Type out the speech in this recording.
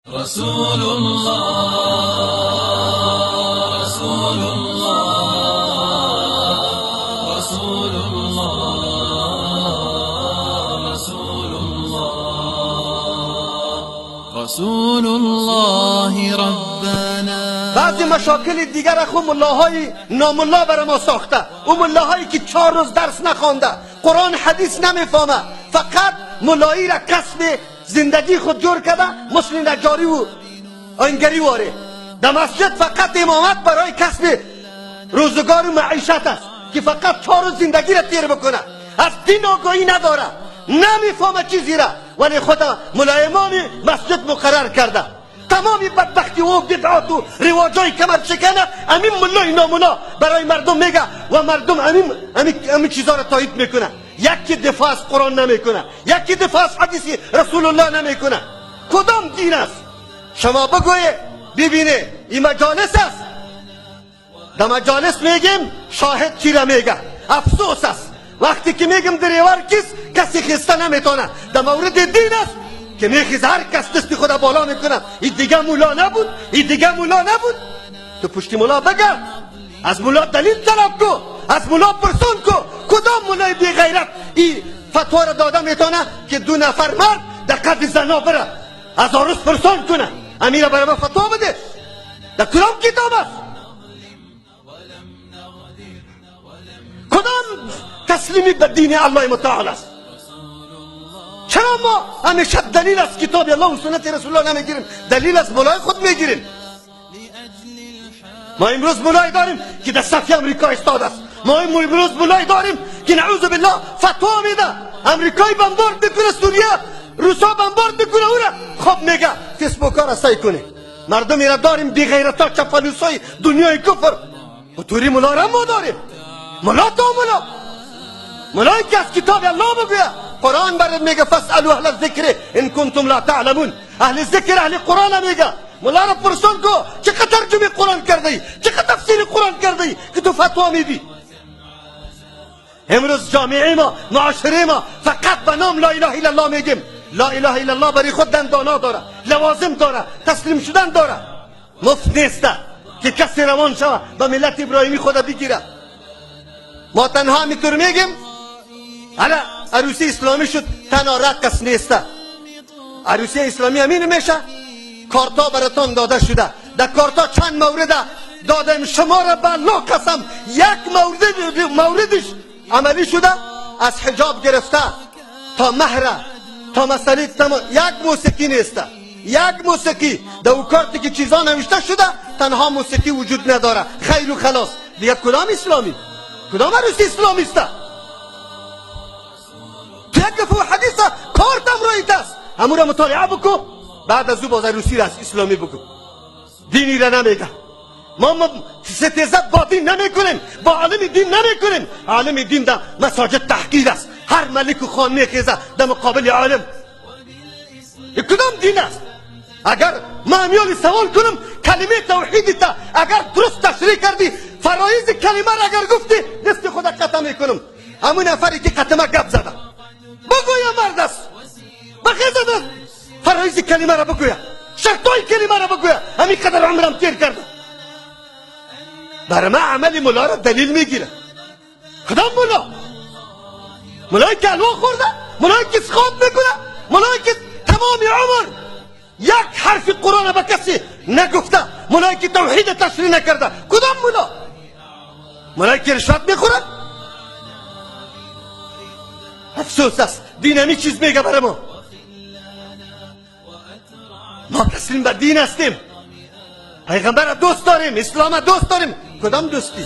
رسول الله رسول الله رسول الله رسول الله رسول الله ربنا. بعضی مشاکل دیگر خود ملاهای ناملا برای ما ساخته. اون ملاهایی که 4 روز درس نخوانده، قرآن حدیث نمیفهمه، فقط ملایی را کسب زندگی خود جور کرده، مسلم نجاری و آینگری واره. در مسجد فقط امامت برای کسب روزگار و معیشت است که فقط 4 روز زندگی را تیر بکنه، از دین آگاهی نداره، نمیفهمه چیزی را، ولی خدا ملایمان مسجد مقرر کرده. تمامی بدبختی و بدعات و رواجای کمر شکنه امین ملای نامونا برای مردم میگه و مردم امین چیزا را تایید میکنه. یکی دفاع از قرآن نمیکنه، یکی دفاع از حدیث رسول الله نمیکنه. کدام دین است؟ شما بگویه ببینه این مجالس است. در مجالس میگیم شاهد چی را میگه. افسوس است وقتی که میگم دریور کسی خسته نمیتونه. در مورد دین است که میخیز هر کس دستی خدا بالا میکنه. این دیگه مولا نبود، این دیگه مولا نبود. تو پشتی مولا بگرد، از مولا دلیل طلب کو، از مولا پرسون کو. کدام مولای بی غیرت این فتوا را داده میتونه که 2 نفر مرد در قد زنا بره 1000 روز پرسون کنه؟ امیر برای ما فتوا بده. در کدام کتاب است؟ کدام تسلیمی به دین الله متعال است؟ چرا ما همیشه دلیل از کتاب الله و سنت رسول الله نمیگیریم؟ دلیل از مولای خود میگیریم. ما امروز مولای داریم که در صف امریکا استاد است. ما امروز مولای داریم که نعوذ بالله فتوا میده امریکایی بمبارد میکنه سوریه، روسا بمبارد میکنه او را. خب میگه فیسبوک ها را سعی کنه. مردم اینا داریم بی غیرتا چپلوسای دنیای کفر. و توری مولا را ما داریم. مولا تا مولا مولایی که از کتاب الله بگویه. قرآن برد میگه فاسالوا اهل الذکر ان کنتم لا تعلمون. اهل ذکر اهل قرآن میگه. مولا را پرسون کو چقدر ترجمه قرآن کردی، چقدر تفسیر قرآن کردی که تو فتوا میدی؟ امروز جامعه ما، معاشره ما فقط به نام لا اله الا الله میگیم. لا اله الا الله برای خود دندانا داره، لوازم داره، تسلیم شدن داره. مفت نیست که کسی روان شوه به ملت ابراهیمی خود بگیره. ما تنها میتور میگیم حالا عروسی اسلامی شد، تنها رقص نیست. عروسی اسلامی همین میشه. کارتا براتون داده شده. در کارتا چند مورد دادم شما را به الله قسم یک موردش عملی شده. از حجاب گرفته تا مهر تا مسئله یک موسیقی نیست. یک موسیقی در او کارتی که چیزا نوشته شده تنها موسیقی وجود نداره. خیر و خلاص. دیگه کدام اسلامی؟ کدام عروسی اسلامی است؟ تو یک دفعه حدیث کارتم رایت است، همون را مطالعه بکن، بعد از او باز عروسی را اسلامی بکن. دینی را نمیگه. ما ستیزت با دین نمیکنیم، با عالم دین نمیکنیم. عالم دین در مساجد تحقیر است. هر ملک و خان میخیزه در مقابل عالم. این کدام دین است؟ اگر ما امیال سوال کنم کلمه توحید تا اگر درست تشریح کردی، فرایض کلمه را اگر گفتی دست خود قطع میکنم. همون نفری که قطمه گپ زده بگویا مرد است، بخیزده فرایض کلمه را بگویا، شرطای کلمه را بگویا. همین قدر عمرم تیر کرده. برای ما عمل مولا را دلیل میگیره. کدام مولا؟ مولایی که الوا خورده، مولایی که خواب میکنه، مولایی که تمام عمر یک حرف قرآن به کسی نگفته، مولایی که توحید تشریح نکرده. کدام مولا؟ مولایی که رشوت میخوره؟ افسوس است. دین همی چیز میگه برای ما. ما تسلیم به دین هستیم. پیغمبر دوست داریم، اسلام دوست داریم. کدام دوستی؟